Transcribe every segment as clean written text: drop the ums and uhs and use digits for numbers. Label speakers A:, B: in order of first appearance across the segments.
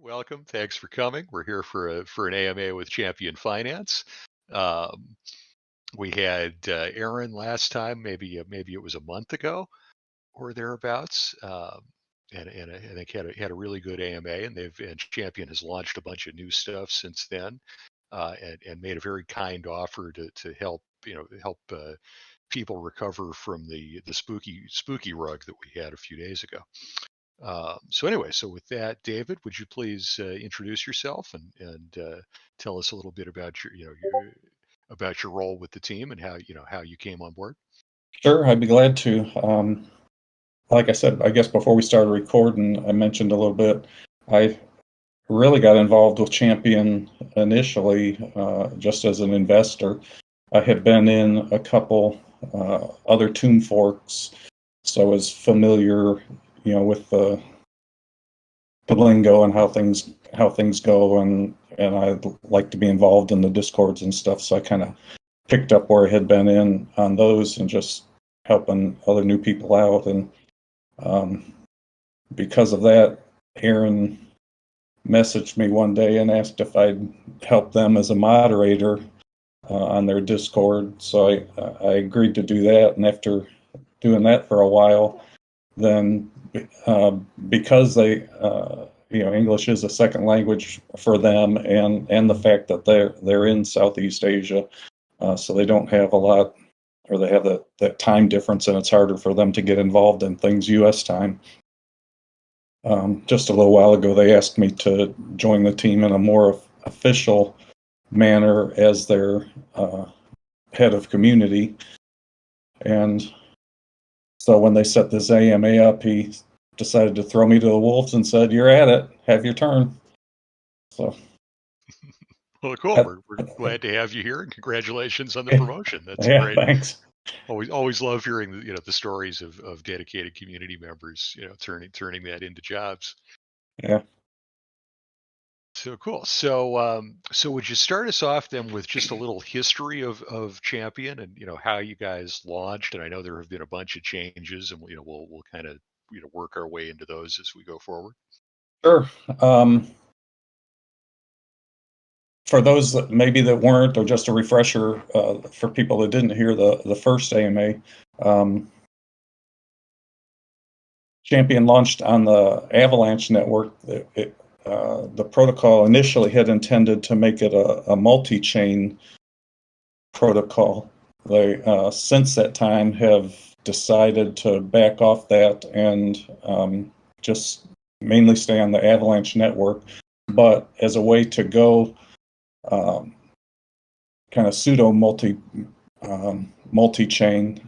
A: welcome. Thanks for coming. We're here for an AMA with Champion Finance. Um, we had Aaron last time, maybe it was a month ago or thereabouts, and I think had a really good AMA, and Champion has launched a bunch of new stuff since then, and made a very kind offer to help people recover from the spooky rug that we had a few days ago. So with that, David, would you please introduce yourself and tell us a little bit about about your role with the team and how you came on board?
B: Sure, I'd be glad to. Like I said, I guess before we started recording, I mentioned a little bit. I really got involved with Champion initially just as an investor. I had been in a couple other tomb forks, so I was familiar, with the lingo and how things go, and I like to be involved in the discords and stuff. So I kind of picked up where I had been in on those and just helping other new people out. And because of that, Aaron messaged me one day and asked if I'd help them as a moderator on their Discord. So I agreed to do that. And after doing that for a while, then because they, English is a second language for them, and the fact that they're in Southeast Asia, so they don't have a lot, or they have that time difference, and it's harder for them to get involved in things U.S. time. Just a little while ago, they asked me to join the team in a more official manner as their head of community. And so when they set this AMA up, he decided to throw me to the wolves and said, "You're at it. Have your turn." So.
A: Well, cool. We're glad to have you here, and congratulations on the promotion. That's great.
B: Thanks.
A: Always love hearing the stories of dedicated community members, turning that into jobs.
B: Yeah.
A: So cool. So would you start us off then with just a little history of Champion and how you guys launched? And I know there have been a bunch of changes, and we'll kind of work our way into those as we go forward.
B: Sure. For those that weren't, or just a refresher for people that didn't hear the first AMA, Champion launched on the Avalanche network. The protocol initially had intended to make it a multi-chain protocol. They, since that time, have decided to back off that and just mainly stay on the Avalanche network. But as a way to go kind of pseudo multi-chain,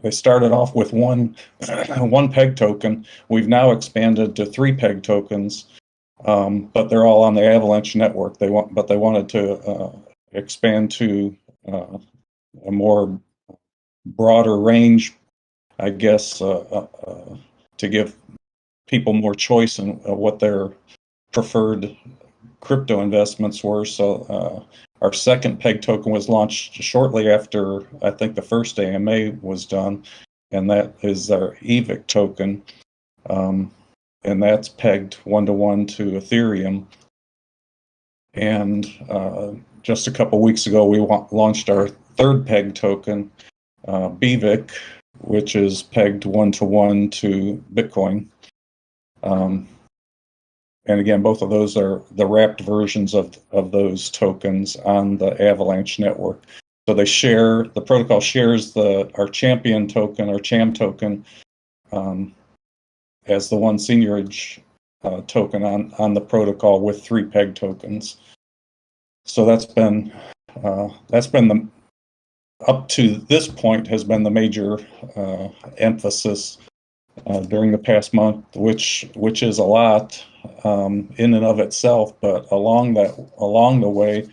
B: they started off with one peg token. We've now expanded to 3 peg tokens, but they're all on the Avalanche network. They wanted to expand to a more broader range, I guess, to give people more choice in what their preferred crypto investments were. So our second peg token was launched shortly after I think the first AMA was done, and that is our EVIC token, and that's pegged 1-to-1 to Ethereum. And just a couple weeks ago, we launched our third peg token, BVIC, which is pegged 1-to-1 to Bitcoin. And again, both of those are the wrapped versions of those tokens on the Avalanche network. So the protocol shares our Champion token, our CHAM token, as the one seniorage token on the protocol with 3 peg tokens. So that's been up to this point has been the major emphasis during the past month, which is a lot in and of itself. But along the way,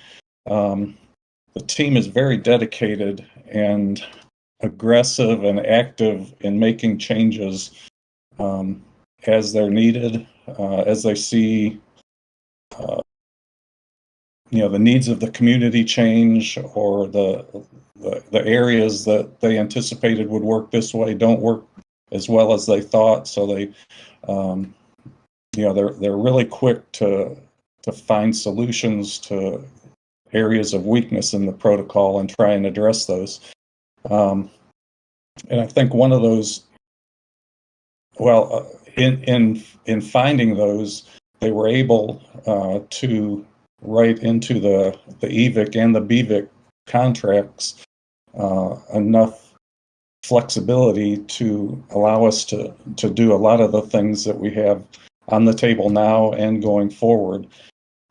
B: the team is very dedicated and aggressive and active in making changes as they're needed, as they see the needs of the community change, or the areas that they anticipated would work this way don't work as well as they thought. So they they're really quick to find solutions to areas of weakness in the protocol and try and address those. And I think one of those, in finding those, they were able to write into the EVIC and the BVIC contracts enough flexibility to allow us to do a lot of the things that we have on the table now and going forward.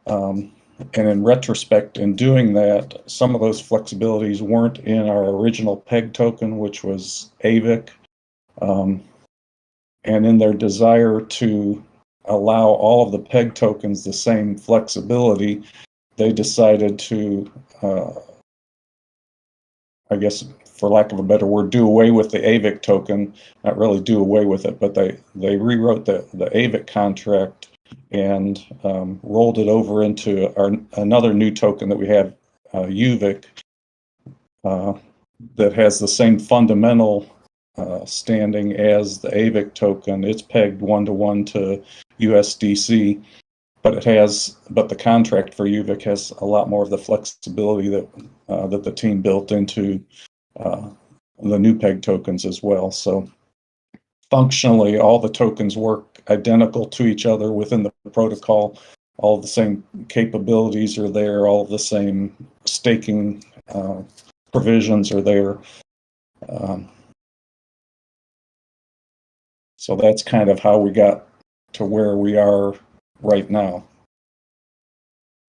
B: And in retrospect, in doing that, some of those flexibilities weren't in our original PEG token, which was AVIC. And in their desire to allow all of the PEG tokens the same flexibility, they decided to, I guess, for lack of a better word, do away with the AVIC token. Not really do away with it, but they rewrote the AVIC contract and rolled it over into another new token that we have, UVIC, that has the same fundamental standing as the AVIC token. It's pegged 1-to-1 to USDC, but the contract for UVIC has a lot more of the flexibility that the team built into the new peg tokens as well. So functionally, all the tokens work identical to each other within the protocol. All the same capabilities are there. All the same staking provisions are there. So that's kind of how we got to where we are right now.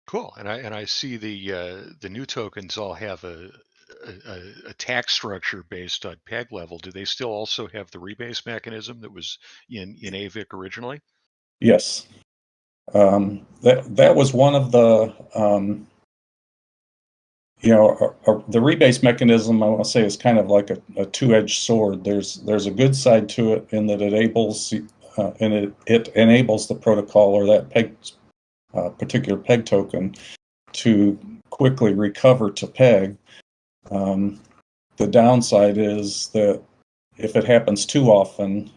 A: Cool. And I see the new tokens all have a tax structure based on peg level. Do they still also have the rebase mechanism that was in AVIC originally?
B: Yes. That was one of the the rebase mechanism, I want to say, is kind of like a two-edged sword. There's a good side to it in that it enables the protocol or that particular peg token to quickly recover to peg. The downside is that if it happens too often,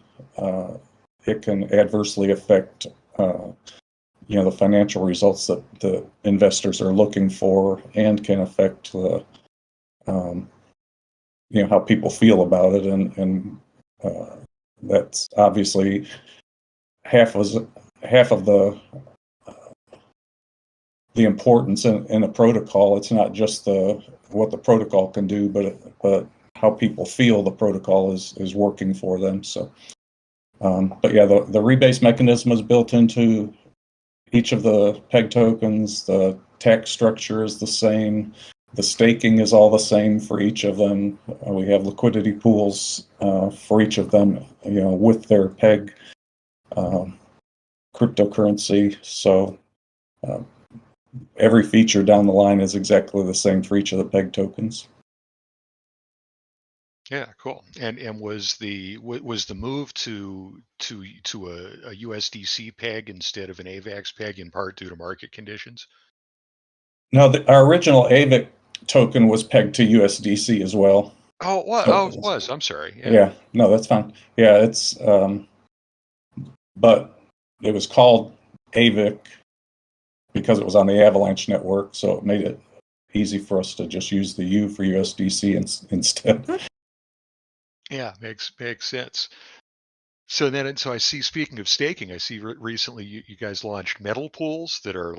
B: it can adversely affect the financial results that the investors are looking for, and can affect the how people feel about it, and that's obviously half of the importance in a protocol. It's not just what the protocol can do, but how people feel the protocol is working for them. So, but yeah, the rebase mechanism is built into each of the peg tokens. The tax structure is the same. The staking is all the same for each of them. We have liquidity pools for each of them, with their peg cryptocurrency. So every feature down the line is exactly the same for each of the peg tokens.
A: Yeah, cool. And was the move to a USDC peg instead of an AVAX peg in part due to market conditions?
B: No, our original AVIC token was pegged to USDC as well.
A: Oh, what?
B: So,
A: it was. I'm sorry.
B: Yeah. No, that's fine. Yeah, it's but it was called AVIC because it was on the Avalanche network, so it made it easy for us to just use the U for USDC instead.
A: Yeah, makes sense. So I see, speaking of staking, I see recently you guys launched metal pools that are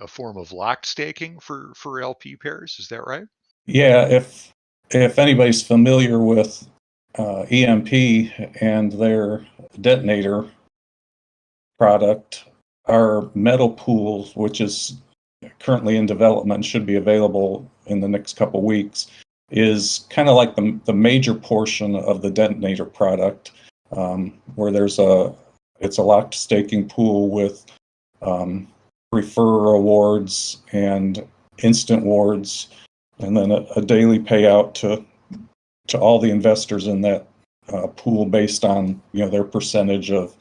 A: a form of locked staking for LP pairs. Is that right?
B: Yeah, if anybody's familiar with EMP and their detonator product, our metal pools, which is currently in development, should be available in the next couple weeks, is kind of like the major portion of the detonator product, where it's a locked staking pool with refer awards and instant awards, and then a daily payout to all the investors in that pool based on their percentage of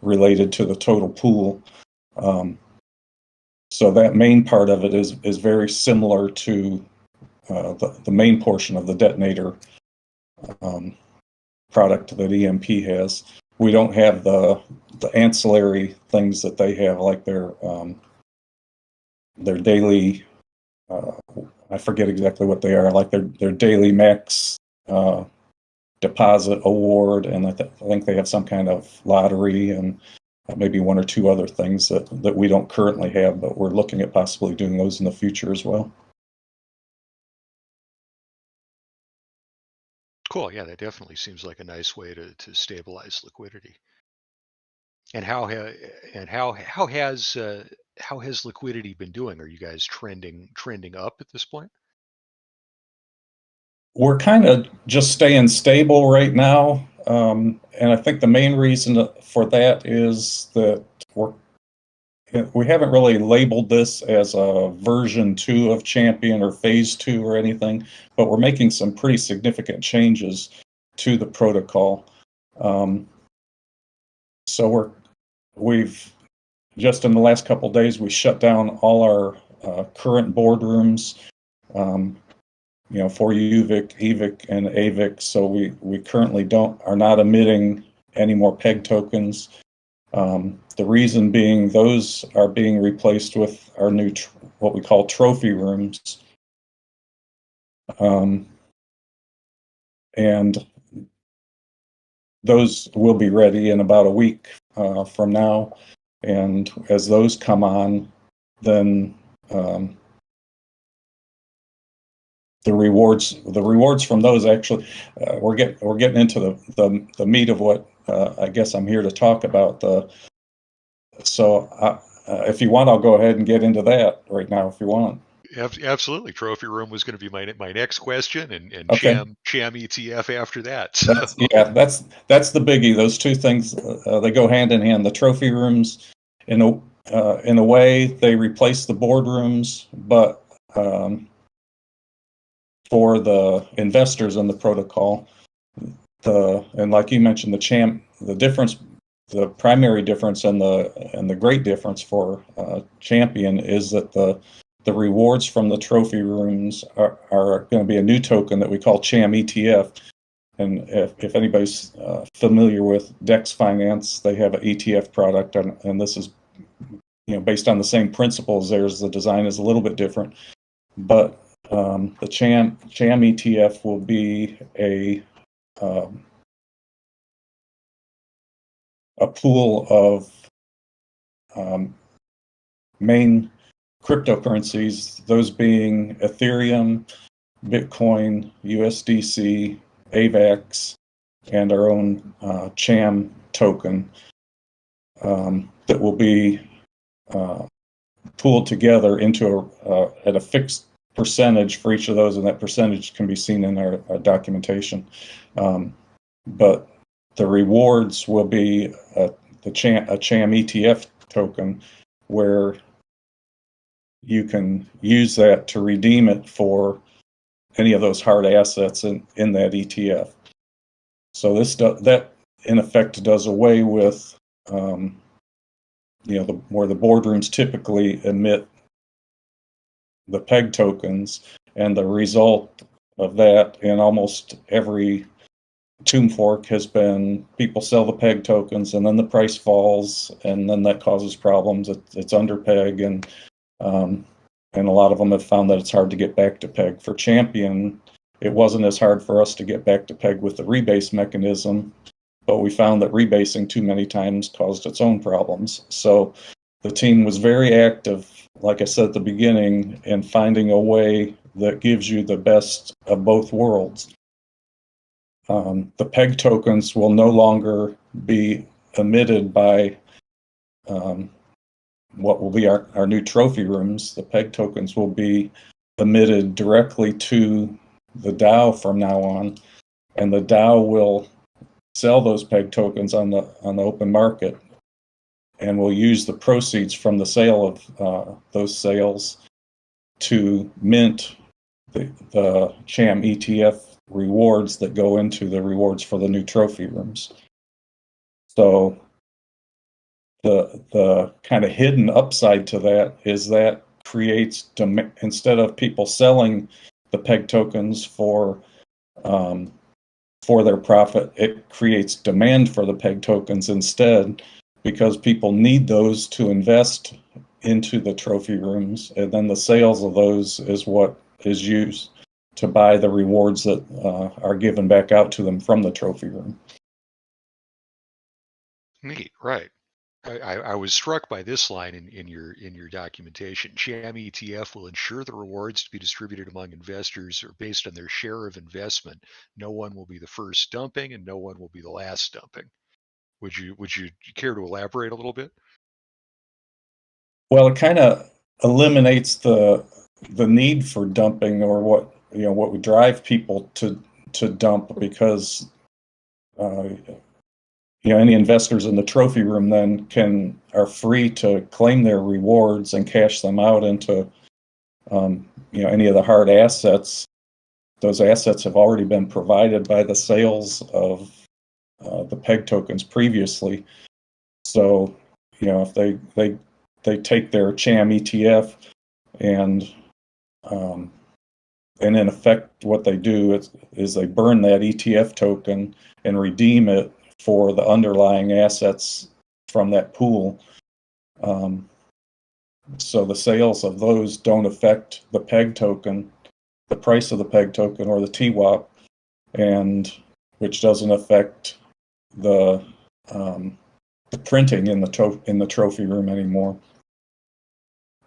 B: related to the total pool. So that main part of it is very similar to the main portion of the detonator product that EMP has. we don't have the ancillary things that they have, like their daily, I forget exactly what they are, like their daily max deposit award, and I think they have some kind of lottery and maybe one or two other things that we don't currently have, but we're looking at possibly doing those in the future as well.
A: Cool. Yeah, that definitely seems like a nice way to stabilize liquidity. And how has liquidity been doing? Are you guys trending up at this point?
B: We're kind of just staying stable right now, and I think the main reason for that is that we haven't really labeled this as a version 2 of Champion or phase 2 or anything, but we're making some pretty significant changes to the protocol. So we've just in the last couple of days, we shut down all our current boardrooms, for UVIC, EVIC, and AVIC. So we currently are not emitting any more PEG tokens. The reason being those are being replaced with our new what we call trophy rooms, and those will be ready in about a week from now. And as those come on, then the rewards from those actually, we're getting into the meat of what I guess I'm here to talk about. So if you want, I'll go ahead and get into that right now if you want.
A: Absolutely. Trophy room was going to be my next question, and
B: Okay.
A: Cham ETF after that. So.
B: That's the biggie. Those two things, they go hand in hand. The trophy rooms, in a way, they replace the boardrooms, but for the investors in the protocol, and like you mentioned, the primary difference and the great difference for Champion is that the rewards from the trophy rooms are going to be a new token that we call Cham ETF. And if anybody's familiar with Dex Finance, they have an ETF product, and this is based on the same principles. The design is a little bit different, but the Cham ETF will be a pool of main cryptocurrencies, those being Ethereum, Bitcoin, USDC, AVAX, and our own Cham token that will be pooled together into at a fixed percentage for each of those, and that percentage can be seen in our documentation. But the rewards will be a Cham ETF token, where you can use that to redeem it for any of those hard assets in that ETF. So that in effect does away with where the boardrooms typically emit the PEG tokens, and the result of that in almost every tomb fork has been people sell the PEG tokens, and then the price falls, and then that causes problems. It's under PEG, and a lot of them have found that it's hard to get back to PEG. For Champion, it wasn't as hard for us to get back to PEG with the rebase mechanism, but we found that rebasing too many times caused its own problems. So the team was very active, like I said at the beginning, in finding a way that gives you the best of both worlds. The PEG tokens will no longer be emitted by what will be our new trophy rooms. The PEG tokens will be emitted directly to the DAO from now on, and the DAO will sell those PEG tokens on the open market, and will use the proceeds from the sale of those sales to mint the Cham ETF rewards that go into the rewards for the new trophy rooms. So the kind of hidden upside to that is that creates instead of people selling the PEG tokens for for their profit. It creates demand for the peg tokens instead, because people need those to invest into the trophy rooms, and then the sales of those is what is used to buy the rewards that are given back out to them from the trophy room.
A: Neat, right. I was struck by this line in your documentation. Sham ETF will ensure the rewards to be distributed among investors are based on their share of investment. No one will be the first dumping, and no one will be the last dumping. Would you care to elaborate a little bit?
B: Well, it kind of eliminates the need for dumping, or what would drive people to dump, because any investors in the trophy room then are free to claim their rewards and cash them out into any of the hard assets. Those assets have already been provided by the sales of the peg tokens previously. So if they take their CHAM ETF and in effect what they do is they burn that ETF token and redeem it for the underlying assets from that pool. So the sales of those don't affect the peg token, the price of the peg token, or the TWAP, and which doesn't affect the printing in the trophy room anymore.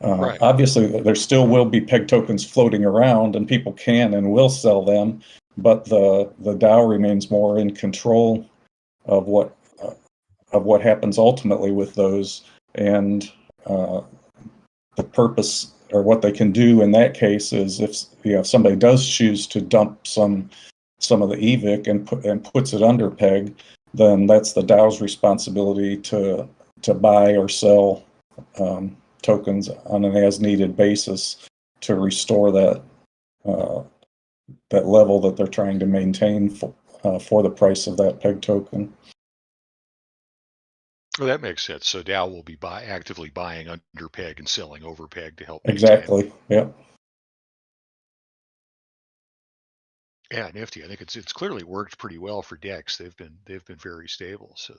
A: Right.
B: Obviously, there still will be peg tokens floating around, and people can and will sell them, but the DAO remains more in control of what happens ultimately with those, and the purpose, or what they can do in that case, is if somebody does choose to dump some of the EVIC and puts it under peg, then that's the DAO's responsibility to buy or sell tokens on an as-needed basis to restore that level that they're trying to maintain for the price of that peg token.
A: Well, that makes sense. So DAO will be actively buying under peg and selling over peg to help maintain.
B: Exactly. Yeah.
A: Yeah, nifty. I think it's clearly worked pretty well for DEX. They've been very stable. So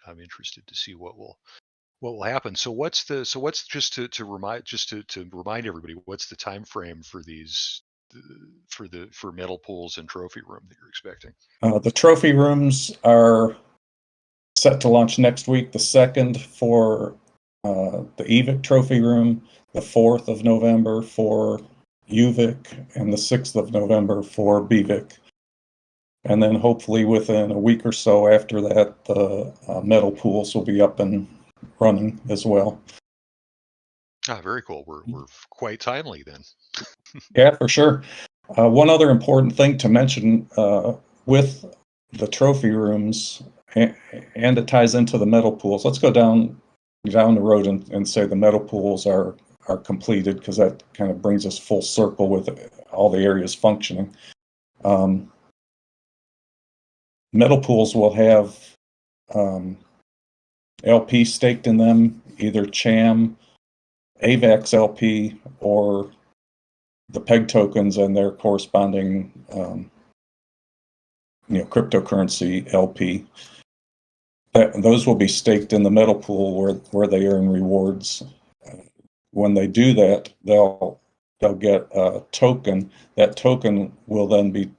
A: I'm interested to see what will happen. So what's just to remind everybody, what's the time frame for these for metal pools and trophy room that you're expecting?
B: The trophy rooms are set to launch next week, the 2nd for the EVIC trophy room, the 4th of November for UVIC, and the 6th of November for BVIC. And then hopefully within a week or so after that, the metal pools will be up and running as well.
A: Very cool. We're quite timely then.
B: Yeah, for sure. One other important thing to mention with the trophy rooms, and it ties into the metal pools. Let's go down the road and say the metal pools are completed, because that kind of brings us full circle with all the areas functioning. Metal pools will have LP staked in them, either CHAM, AVAX LP, or the peg tokens and their corresponding cryptocurrency LP. Those will be staked in the metal pool where they earn rewards. When they do that, they'll get a token. That token will then be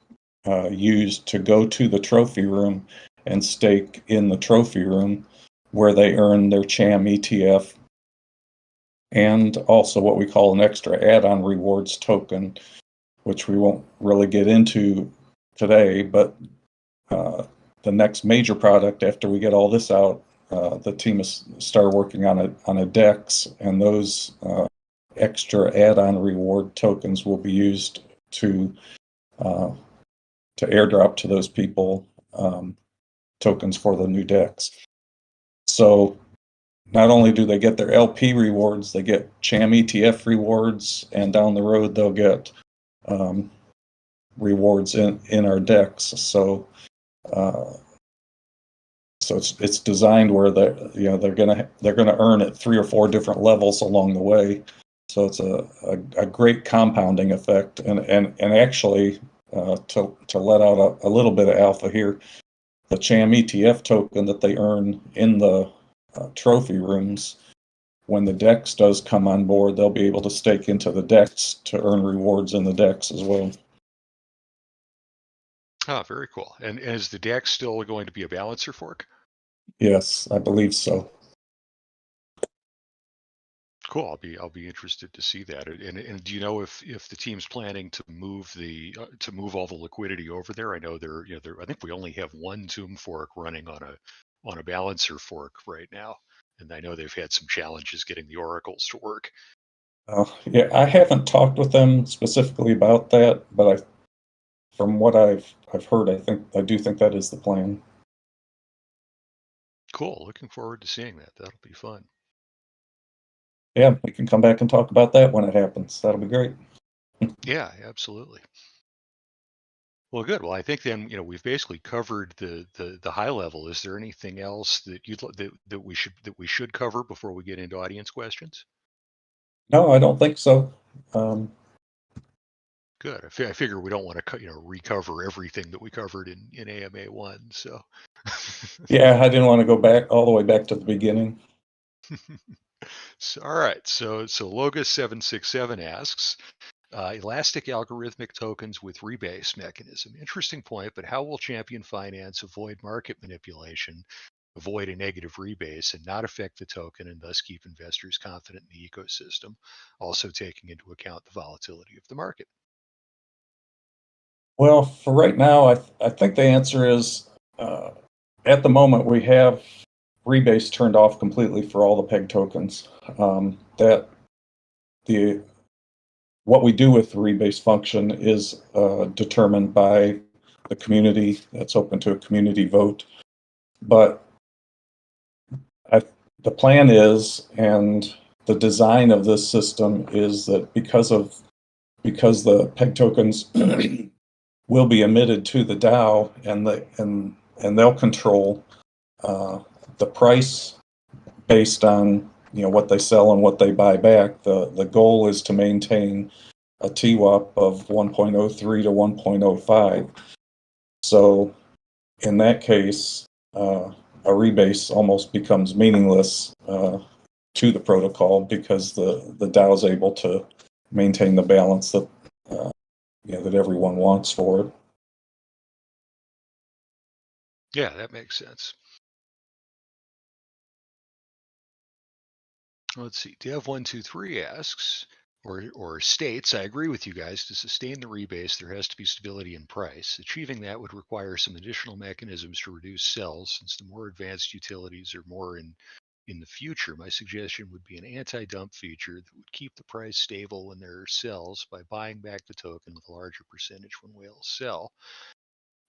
B: used to go to the trophy room and stake in the trophy room, where they earn their CHAM ETF, and also what we call an extra add-on rewards token, which we won't really get into today, but the next major product after we get all this out, the team has started working on a DEX, and those extra add-on reward tokens will be used to airdrop to those people tokens for the new DEX. So not only do they get their LP rewards, they get CHAM ETF rewards, and down the road they'll get rewards in our DEX. So it's designed where they're gonna earn at 3 or 4 different levels along the way. So it's a great compounding effect, and actually to let out a little bit of alpha here. The CHAM ETF token that they earn in the trophy rooms, when the DEX does come on board, they'll be able to stake into the DEX to earn rewards in the DEX as well.
A: Oh, very cool. And is the DEX still going to be a balancer fork?
B: Yes, I believe so.
A: Cool. I'll be interested to see that. And do you know if the team's planning to move all the liquidity over there? I know I think we only have one Tomb fork running on a balancer fork right now, and I know they've had some challenges getting the oracles to work.
B: Yeah, I haven't talked with them specifically about that, but from what I've heard, I do think that is the plan.
A: Cool. Looking forward to seeing that. That'll be fun.
B: Yeah, we can come back and talk about that when it happens. That'll be great.
A: Yeah, absolutely. Well, good. Well, I think then we've basically covered the high level. Is there anything else that that we should cover before we get into audience questions?
B: No, I don't think so.
A: Good. I figure we don't want to recover everything that we covered in AMA 1. So
B: Yeah, I didn't want to go back all the way back to the beginning.
A: all right. So Logus 767 asks, elastic algorithmic tokens with rebase mechanism. Interesting point, but how will Champion Finance avoid market manipulation, avoid a negative rebase, and not affect the token and thus keep investors confident in the ecosystem, also taking into account the volatility of the market?
B: Well, for right now, I think the answer is at the moment we have rebase turned off completely for all the peg tokens. What we do with the rebase function is determined by the community. That's open to a community vote. But the plan is, and the design of this system is that because the peg tokens will be emitted to the DAO, and they'll control the price based on what they sell and what they buy back. The goal is to maintain a TWAP of 1.03 to 1.05. So in that case, a rebase almost becomes meaningless to the protocol because the DAO is able to maintain the balance that that everyone wants for it.
A: Yeah, that makes sense. Let's see. Dev123 asks, or states, I agree with you guys. To sustain the rebase, there has to be stability in price. Achieving that would require some additional mechanisms to reduce sells, since the more advanced utilities are more in the future. My suggestion would be an anti-dump feature that would keep the price stable when there are sells by buying back the token with a larger percentage when whales sell.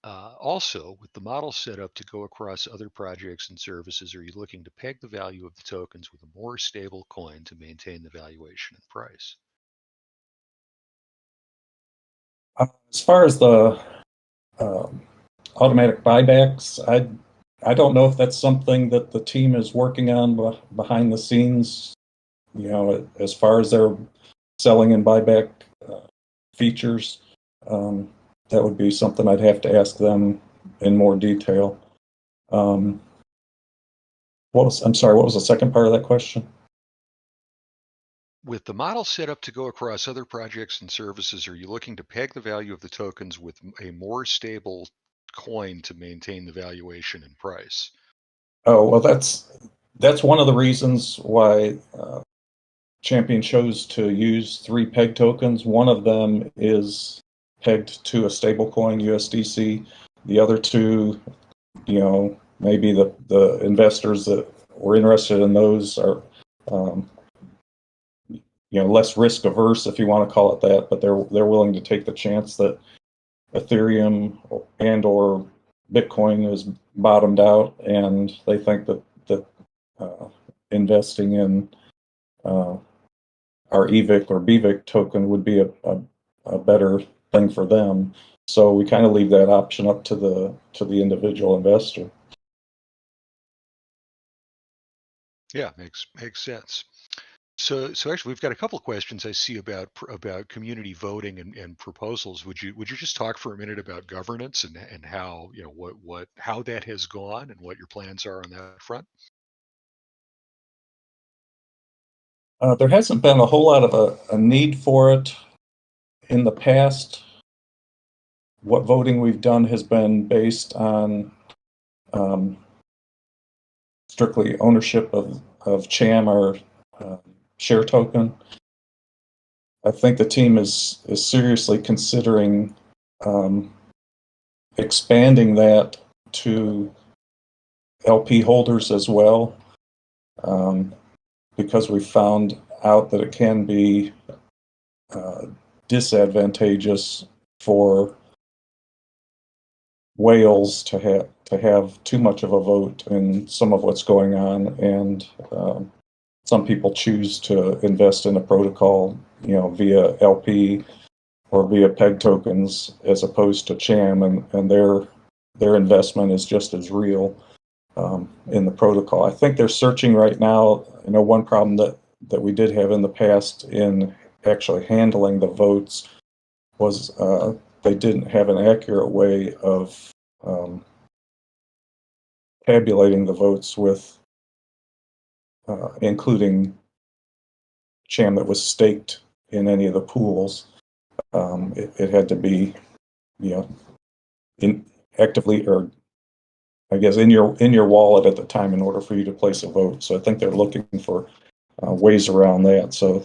A: Also, with the model set up to go across other projects and services, are you looking to peg the value of the tokens with a more stable coin to maintain the valuation and price?
B: As far as the automatic buybacks, I don't know if that's something that the team is working on behind the scenes. As far as their selling and buyback features, that would be something I'd have to ask them in more detail. I'm sorry, what was the second part of that question?
A: With the model set up to go across other projects and services, are you looking to peg the value of the tokens with a more stable coin to maintain the valuation and price?
B: Oh, well, that's one of the reasons why Champion chose to use 3 peg tokens. One of them is pegged to a stablecoin, USDC. The other 2, maybe the investors that were interested in those are less risk averse, if you want to call it that, but they're willing to take the chance that Ethereum and or Bitcoin is bottomed out, and they think that investing in our EVIC or BVIC token would be a better thing for them. So we kind of leave that option up to the individual investor.
A: Yeah, makes sense. So actually, we've got a couple of questions I see about community voting and proposals. Would you just talk for a minute about governance and how what how that has gone and what your plans are on that front?
B: There hasn't been a whole lot of a need for it in the past. What voting we've done has been based on um, strictly ownership of CHAM or share token. I think the team is seriously considering expanding that to LP holders as well, because we found out that it can be disadvantageous for whales to have too much of a vote in some of what's going on, and some people choose to invest in a protocol, via LP or via peg tokens as opposed to CHAM, and their investment is just as real in the protocol. I think they're searching right now. One problem that we did have in the past in actually handling the votes was they didn't have an accurate way of tabulating the votes with including CHAM that was staked in any of the pools. It had to be, actively, or I guess in your wallet at the time in order for you to place a vote. So I think they're looking for ways around that. So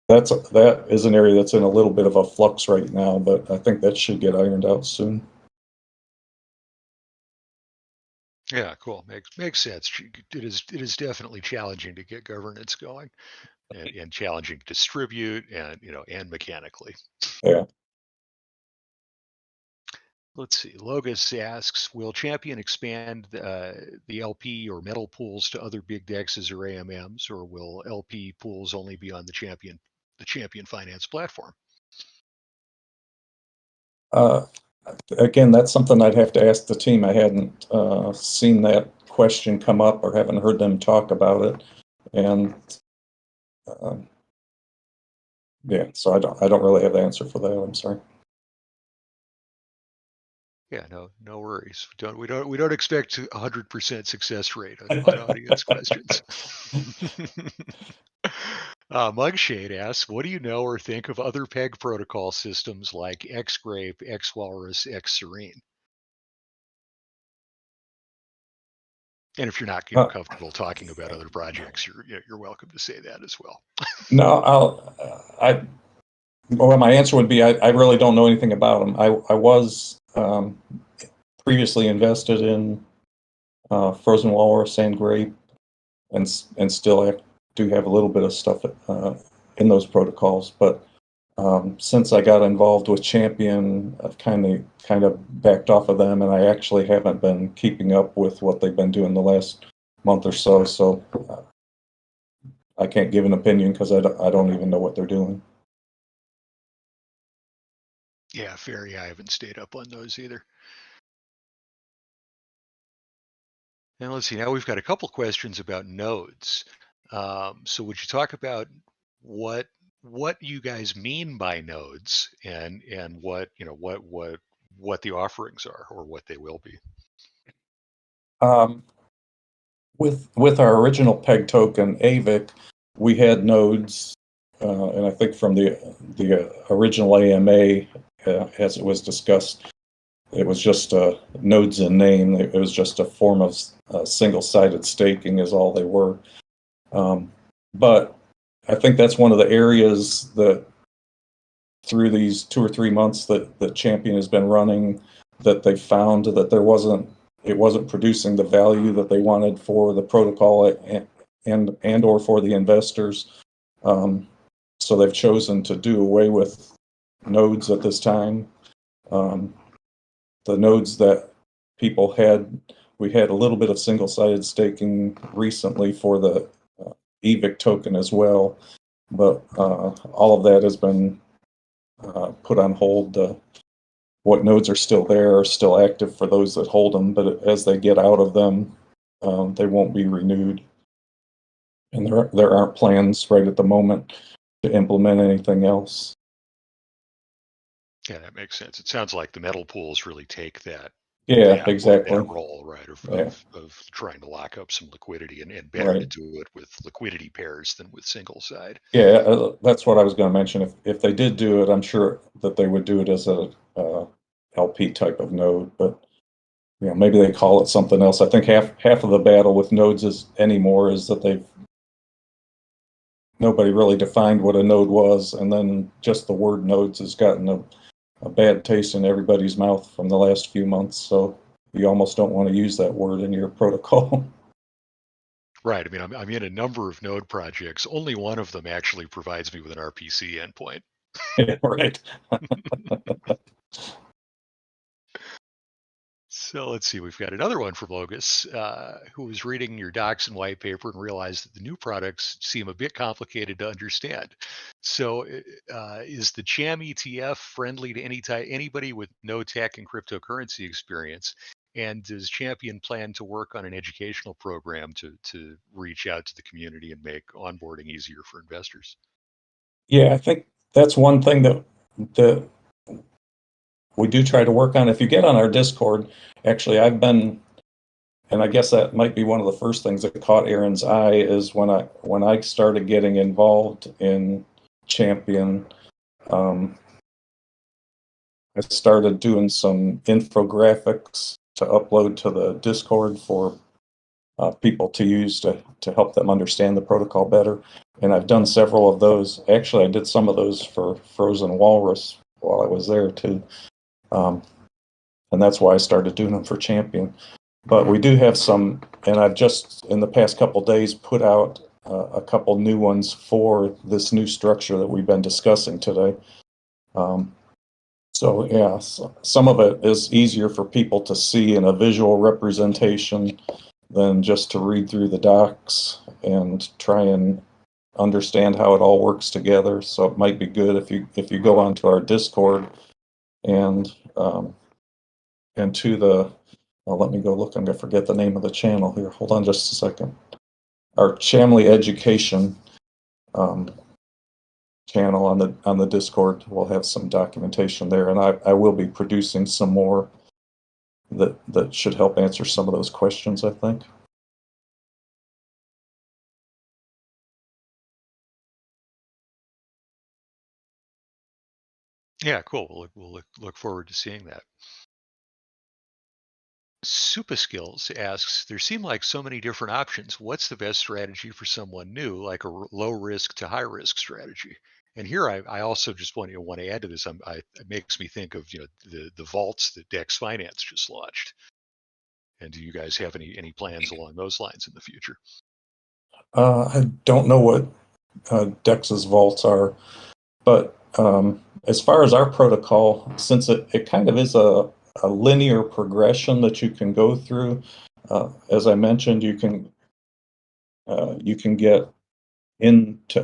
B: that is an area that's in a little bit of a flux right now, but I think that should get ironed out soon.
A: Yeah, cool. Makes sense. It is definitely challenging to get governance going, and challenging to distribute, and mechanically.
B: Yeah.
A: Let's see. Logus asks, will Champion expand the LP or metal pools to other big dexes or AMMs, or will LP pools only be on the Champion Finance platform?
B: Again, that's something I'd have to ask the team. I hadn't seen that question come up or haven't heard them talk about it, and yeah, so I don't really have the answer for that. I'm sorry.
A: Yeah, no worries. We don't expect 100% success rate on audience questions. Mugshade asks, what do you know or think of other peg protocol systems like Xgrape, Xwalrus, Xserene? And if you're not comfortable talking about other projects, you're welcome to say that as well.
B: No, well, my answer would be I really don't know anything about them. I was previously invested in Frozen Walrus and Grape, and still do have a little bit of stuff in those protocols. But since I got involved with Champion, I've kind of backed off of them, and I actually haven't been keeping up with what they've been doing the last month or so. So I can't give an opinion because I don't even know what they're doing.
A: Yeah, fair. Yeah, I haven't stayed up on those either. And let's see, now we've got a couple questions about nodes. So would you talk about what you guys mean by nodes, and what the offerings are, or what they will be?
B: With our original peg token AVIC, we had nodes, and I think from the original AMA, as it was discussed, it was just nodes in name. It was just a form of single-sided staking is all they were. But I think that's one of the areas that through these 2 or 3 months that Champion has been running, that they found that it wasn't producing the value that they wanted for the protocol and or for the investors. So they've chosen to do away with nodes at this time. The nodes that people had, we had a little bit of single-sided staking recently for the EVIC token as well, but all of that has been put on hold. What nodes are still there are still active for those that hold them, but as they get out of them, they won't be renewed. And there aren't plans right at the moment to implement anything else.
A: Yeah, that makes sense. It sounds like the metal pools really take that
B: Yeah, exactly.
A: role, right,
B: Yeah.
A: of trying to lock up some liquidity, and better to
B: Right.
A: do it with liquidity pairs than with single side.
B: Yeah, that's what I was going to mention. If they did do it, I'm sure that they would do it as a LP type of node, but maybe they call it something else. I think half of the battle with nodes anymore is that nobody really defined what a node was, and then just the word nodes has gotten a bad taste in everybody's mouth from the last few months. So you almost don't want to use that word in your protocol.
A: Right. I mean, I'm in a number of node projects. Only one of them actually provides me with an RPC endpoint.
B: Yeah, right.
A: So let's see. We've got another one from Logus, who was reading your docs and white paper and realized that the new products seem a bit complicated to understand. So, is the CHAM ETF friendly to anybody with no tech and cryptocurrency experience? And does Champion plan to work on an educational program to reach out to the community and make onboarding easier for investors?
B: Yeah, I think that's one thing that we do try to work on. If you get on our Discord, actually, and I guess that might be one of the first things that caught Aaron's eye is when I started getting involved in Champion. I started doing some infographics to upload to the Discord for people to use to help them understand the protocol better. And I've done several of those. Actually, I did some of those for Frozen Walrus while I was there too. And that's why I started doing them for Champion. But we do have some, and I've just in the past couple days put out a couple new ones for this new structure that we've been discussing today. So yeah, some of it is easier for people to see in a visual representation than just to read through the docs and try and understand how it all works together. So it might be good if you go onto our Discord and to the let me go look. I'm gonna forget the name of the channel here. Hold on just a second. Our Chamley Education channel on the Discord will have some documentation there, and I will be producing some more that should help answer some of those questions, I think.
A: Yeah, cool. We'll look forward to seeing that. Super Skills asks, there seem like so many different options. What's the best strategy for someone new, like a low risk to high risk strategy? And here, I also just want to add to this. It makes me think of the vaults that Dex Finance just launched. And do you guys have any plans along those lines in the future?
B: I don't know what Dex's vaults are, but as far as our protocol, since it kind of is a linear progression that you can go through, as I mentioned, you can get into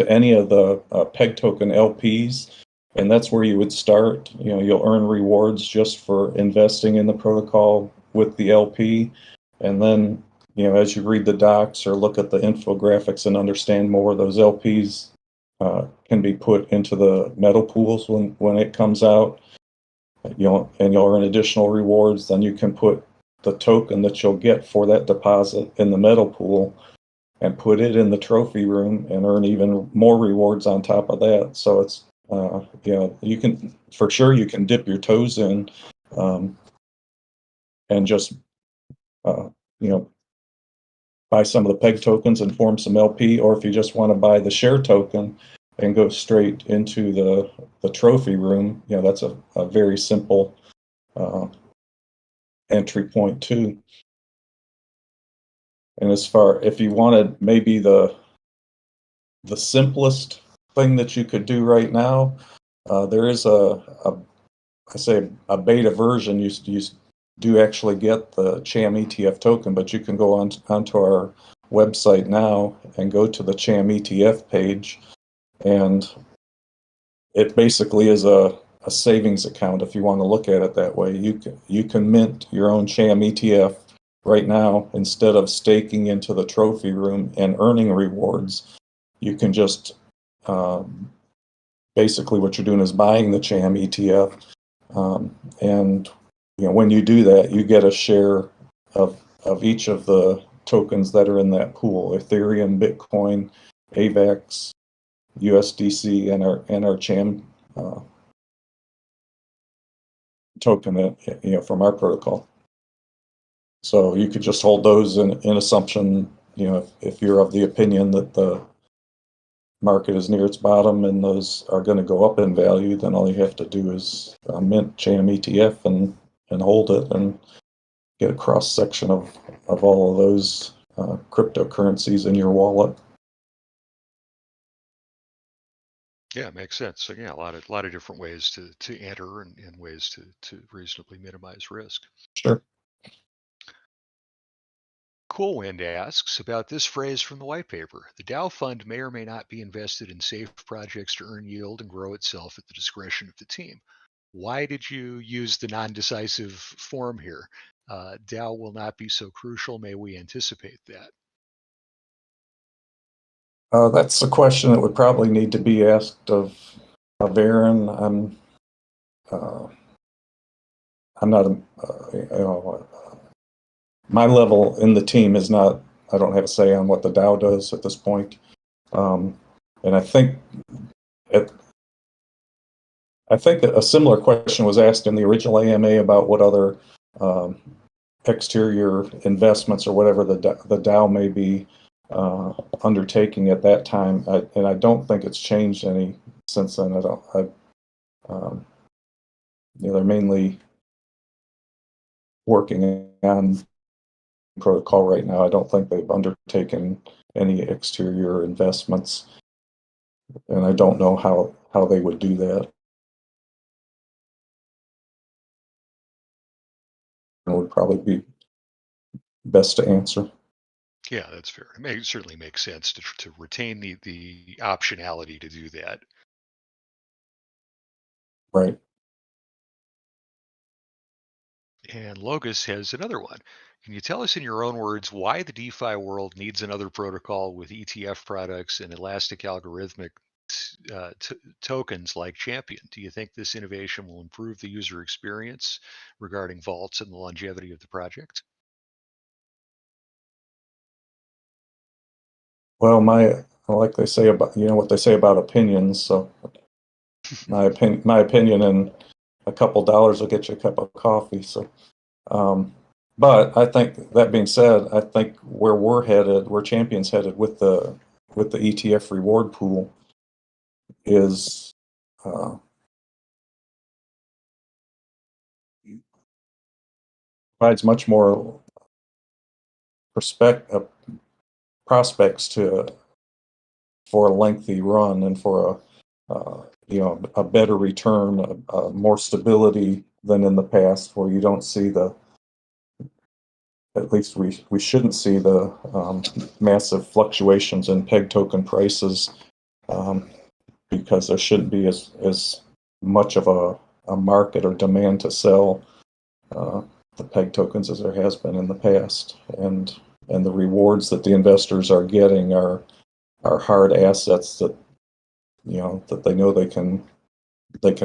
B: any of the peg token LPs, and that's where you would start. You'll earn rewards just for investing in the protocol with the LP, and then as you read the docs or look at the infographics and understand more, those LPs can be put into the metal pools when it comes out. You'll earn additional rewards. Then you can put the token that you'll get for that deposit in the metal pool and put it in the trophy room and earn even more rewards on top of that. So it's you can for sure you can dip your toes in and just buy some of the peg tokens and form some LP, or if you just want to buy the share token and go straight into the trophy room, that's a very simple entry point too. And if you wanted maybe the simplest thing that you could do right now, there is I say a beta version. You do actually get the CHAM ETF token, but you can go onto our website now and go to the CHAM ETF page, and it basically is a savings account if you want to look at it that way. You can mint your own CHAM ETF right now, instead of staking into the trophy room and earning rewards, you can just basically what you're doing is buying the CHAM ETF, and when you do that, you get a share of each of the tokens that are in that pool: Ethereum, Bitcoin, AVAX, USDC, and our CHAM token, from our protocol. So you could just hold those in assumption, if you're of the opinion that the market is near its bottom and those are going to go up in value, then all you have to do is mint CHAM ETF and hold it and get a cross section of all of those cryptocurrencies in your wallet.
A: Yeah, it makes sense. So yeah, a lot of different ways to enter and ways to reasonably minimize risk.
B: Sure.
A: Cool Wind asks about this phrase from the white paper. The Dow fund may or may not be invested in safe projects to earn yield and grow itself at the discretion of the team. Why did you use the non-decisive form here? Dow will not be so crucial. May we anticipate that?
B: That's a question that would probably need to be asked of Aaron. I'm not, my level in the team is not, I don't have a say on what the Dow does at this point. And I think a similar question was asked in the original AMA about what other exterior investments or whatever the Dow may be undertaking at that time, and I don't think it's changed any since then. They're mainly working on protocol right now. I don't think they've undertaken any exterior investments, and I don't know how they would do that. It would probably be best to answer.
A: Yeah, that's fair. It certainly makes sense to retain the optionality to do that.
B: Right.
A: And Logos has another one. Can you tell us in your own words why the DeFi world needs another protocol with ETF products and elastic-algorithmic tokens like Champion? Do you think this innovation will improve the user experience regarding vaults and the longevity of the project?
B: Well, like they say about, what they say about opinions. So my opinion and a couple dollars will get you a cup of coffee. So, but I think that being said, I think where Champion's headed with the ETF reward pool is provides much more prospects for a lengthy run and for a better return, more stability than in the past, where you don't see at least we shouldn't see the massive fluctuations in peg token prices, because there shouldn't be as much of a market or demand to sell the peg tokens as there has been in the past, and the rewards that the investors are getting are hard assets that that they know they can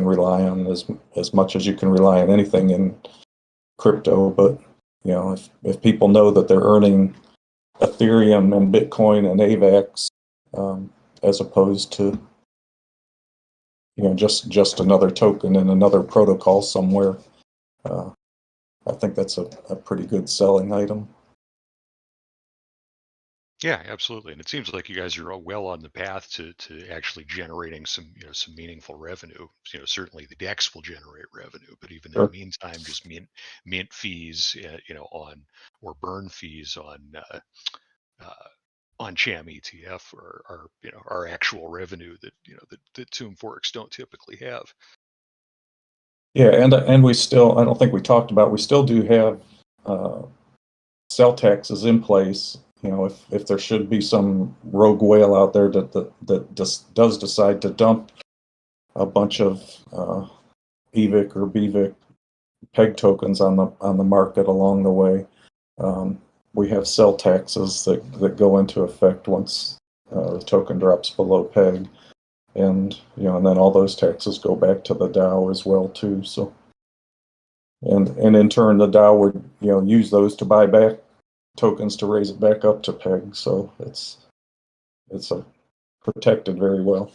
B: rely on as much as you can rely on anything in crypto. But if people know that they're earning Ethereum and Bitcoin and AVAX, as opposed to just another token and another protocol somewhere, I think that's a pretty good selling item.
A: Yeah, absolutely. And it seems like you guys are well on the path to actually generating some meaningful revenue. Certainly the DEX will generate revenue, but even in the meantime, just mint fees, or burn fees on CHAM ETF are actual revenue that Tomb Forks don't typically have.
B: Yeah, and we still, I don't think we talked about, we still do have sell taxes in place. If there should be some rogue whale out there that just does decide to dump a bunch of EVIC or BVIC peg tokens on the market along the way, we have sell taxes that go into effect once the token drops below peg, and and then all those taxes go back to the DAO as well too. So, and in turn, the DAO would use those to buy back tokens to raise it back up to peg. So it's protected very well.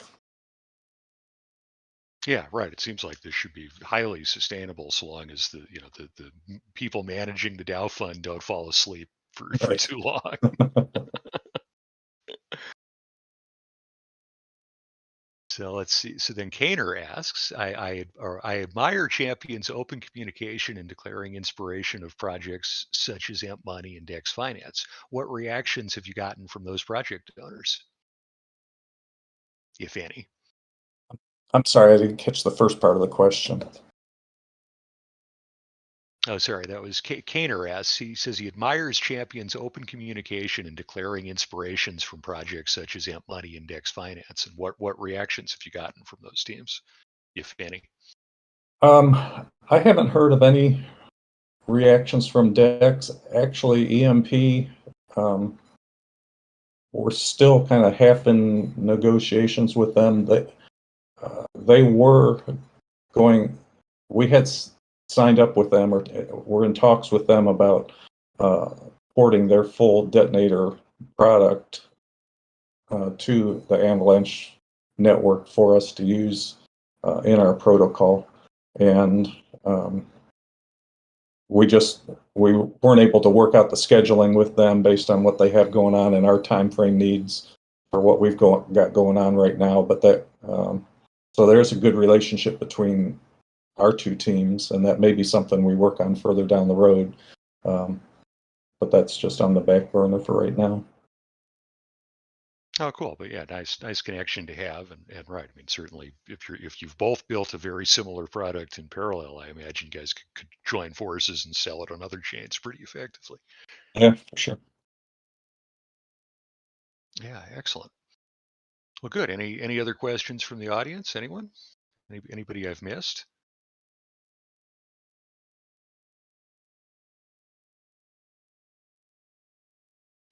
A: Yeah, right. It seems like this should be highly sustainable, so long as the people managing the DAO fund don't fall asleep for too long. So let's see. So then Kaner asks, I admire Champion's open communication and declaring inspiration of projects such as Amp Money and Dex Finance. What reactions have you gotten from those project owners, if any?
B: I'm sorry, I didn't catch the first part of the question.
A: Oh, sorry, that was Kaner asks. He says he admires Champion's open communication and declaring inspirations from projects such as Amp Money and Dex Finance. And what reactions have you gotten from those teams, if any?
B: I haven't heard of any reactions from Dex. Actually, EMP, we're still kind of half in negotiations with them. They were going. We had signed up with them, or we're in talks with them about porting their full detonator product to the Avalanche network for us to use in our protocol, and we weren't able to work out the scheduling with them based on what they have going on and our time frame needs for what we've got going on right now. But so there's a good relationship between our two teams, and that may be something we work on further down the road. But that's just on the back burner for right now.
A: Oh, cool. But yeah, nice connection to have. And right. I mean, certainly if you've both built a very similar product in parallel, I imagine you guys could join forces and sell it on other chains pretty effectively.
B: Yeah, for sure.
A: Yeah, excellent. Well, good. Any other questions from the audience? Anyone? Anybody I've missed?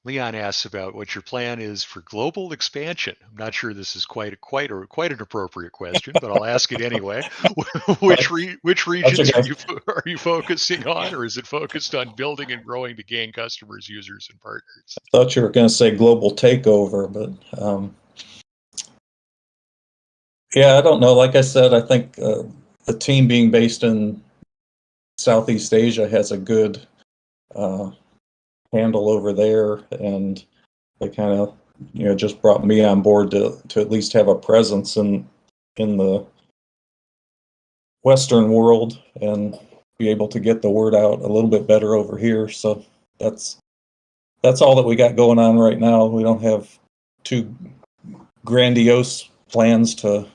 A: Leon asks about what your plan is for global expansion. I'm not sure this is quite an appropriate question, but I'll ask it anyway. which regions are you focusing on, or is it focused on building and growing to gain customers, users, and partners?
B: I thought you were going to say global takeover, but yeah, I don't know. Like I said, I think the team being based in Southeast Asia has a good handle over there, and they kind of just brought me on board to at least have a presence in the Western world and be able to get the word out a little bit better over here. So that's all that we got going on right now. We don't have too grandiose plans to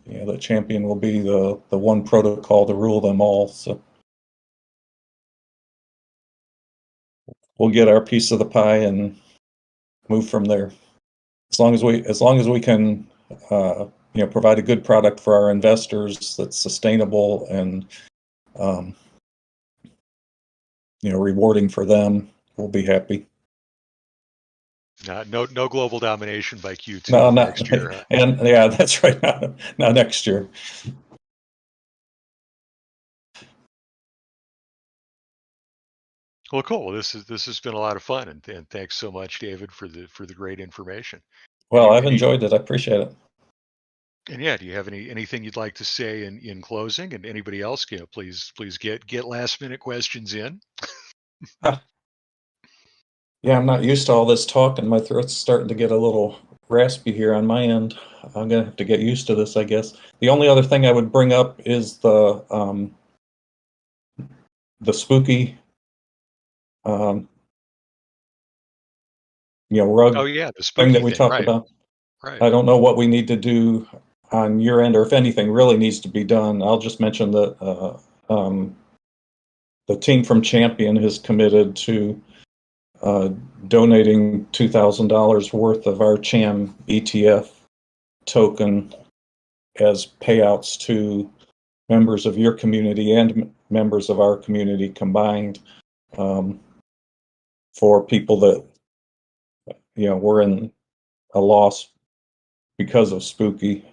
B: the Champion will be the one protocol to rule them all. So we'll get our piece of the pie and move from there. As long as we can provide a good product for our investors that's sustainable and rewarding for them, we'll be happy.
A: No global domination by Q2
B: no,
A: next year. Huh?
B: And yeah, that's right. Not next year.
A: Well, cool. Well, this has been a lot of fun, and thanks so much, David, for the great information.
B: Well, I've enjoyed it. I appreciate it.
A: And yeah, do you have anything you'd like to say in closing? And anybody else, please get last minute questions in.
B: Yeah, I'm not used to all this talk, and my throat's starting to get a little raspy here on my end. I'm gonna have to get used to this, I guess. The only other thing I would bring up is the spooky rug
A: Oh yeah, the
B: thing that we talked about. Right. I don't know what we need to do on your end, or if anything really needs to be done. I'll just mention that the team from Champion has committed to donating $2,000 worth of our CHAM ETF token as payouts to members of your community and members of our community combined. for people that, were in a loss because of Spooky.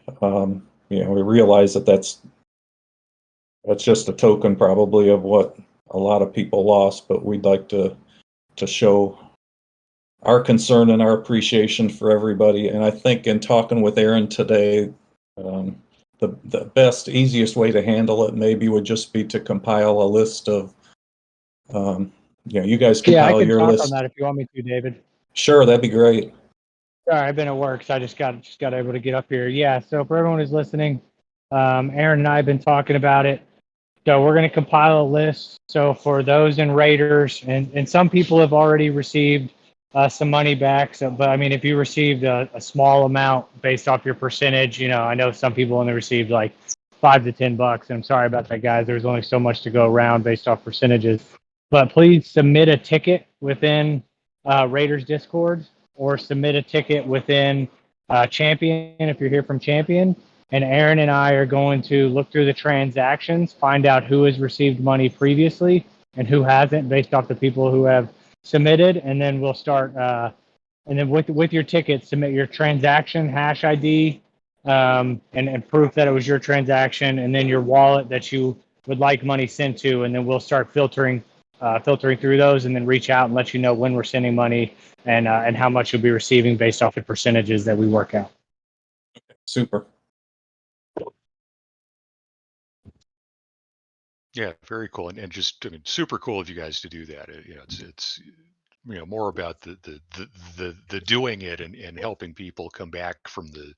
B: We realize that that's just a token probably of what a lot of people lost, but we'd like to show our concern and our appreciation for everybody. And I think in talking with Aaron today, the best, easiest way to handle it maybe would just be to compile a list of, you guys compile your list.
C: I can talk on that if you want me to, David.
B: Sure, that'd be great.
C: Sorry, I've been at work, so I just got able to get up here. Yeah, so for everyone who's listening, Aaron and I have been talking about it. So we're going to compile a list. So for those in Raiders, and some people have already received some money back. So, but I mean, if you received a small amount based off your percentage, I know some people only received like $5 to $10. And I'm sorry about that, guys. There's only so much to go around based off percentages. But please submit a ticket within Raiders Discord, or submit a ticket within Champion if you're here from Champion. And Aaron and I are going to look through the transactions, find out who has received money previously and who hasn't based off the people who have submitted. And then we'll start, and then with your ticket, submit your transaction hash ID and proof that it was your transaction, and then your wallet that you would like money sent to. And then we'll start filtering through those, and then reach out and let you know when we're sending money and how much you'll be receiving based off the percentages that we work out.
B: Super.
A: Yeah, very cool, and just super cool of you guys to do that. It's more about the doing it and helping people come back from the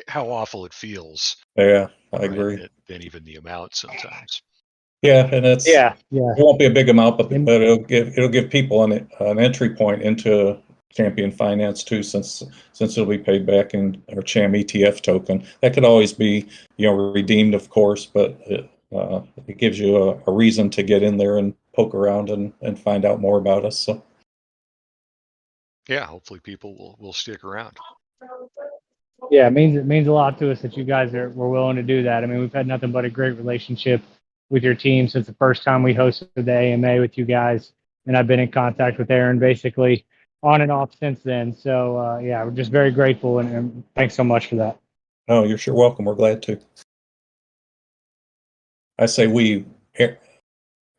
A: how awful it feels.
B: Yeah, I agree.
A: Than even the amount sometimes.
B: Yeah, and it won't be a big amount, but it'll give people an entry point into Champion Finance too, since it'll be paid back in our CHAM ETF token. That could always be redeemed, of course, but it gives you a reason to get in there and poke around and find out more about us. So
A: yeah, hopefully people will stick around.
C: Yeah, it means a lot to us that you guys were willing to do that. I mean, we've had nothing but a great relationship with your team since the first time we hosted the AMA with you guys, and I've been in contact with Aaron basically on and off since then. So yeah, we're just very grateful, and thanks so much for that.
B: Oh, you're sure welcome. We're glad to. I say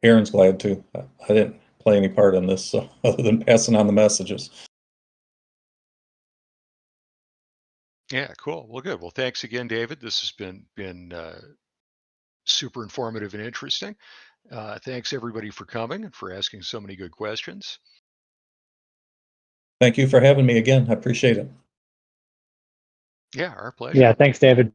B: Aaron's glad too. I didn't play any part in this, so other than passing on the messages.
A: Yeah, cool. Well, good. Well, thanks again, David. This has been super informative and interesting. Thanks everybody for coming and for asking so many good questions.
B: Thank you for having me again. I appreciate it.
A: Yeah, our pleasure.
C: Yeah, thanks, David.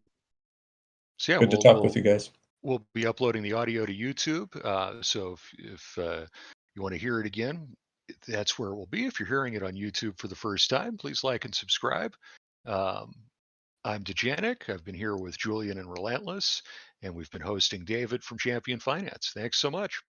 B: So yeah, good to talk with you guys.
A: We'll be uploading the audio to YouTube. So if you want to hear it again, that's where it will be. If you're hearing it on YouTube for the first time, please like and subscribe. I'm Dejanic. I've been here with Julian and Relentless, and we've been hosting David from Champion Finance. Thanks so much.